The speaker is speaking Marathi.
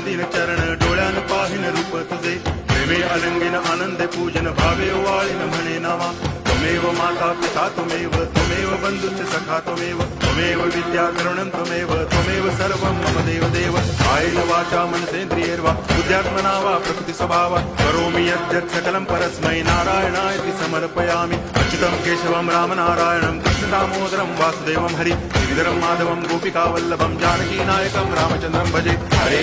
वंदिन चरण डोळ्यान पाहिन रूप तुझे प्रेमे अलंगिन आनंद पूजन भावे ओवाळीन म्हणे नावा त्वमेव माता पिता त्वमेव बंधुश्च सखा त्वमेव विद्या करुणं त्वमेव सर्वं मम देव कायेन वाचा मनसेन्द्रियैर्वा बुद्ध्यात्मना वा प्रकृति स्वभावात् करोमि यद्यत् सकलं परस्मै नारायणायति समर्पयामि अच्युतं केशवं रामनारायणं कृष्ण दामोदरं वासुदेवं हरि श्रीधरं माधवं गोपिकावल्लभं जानकी नायकं रामचन्द्रं भजे हरे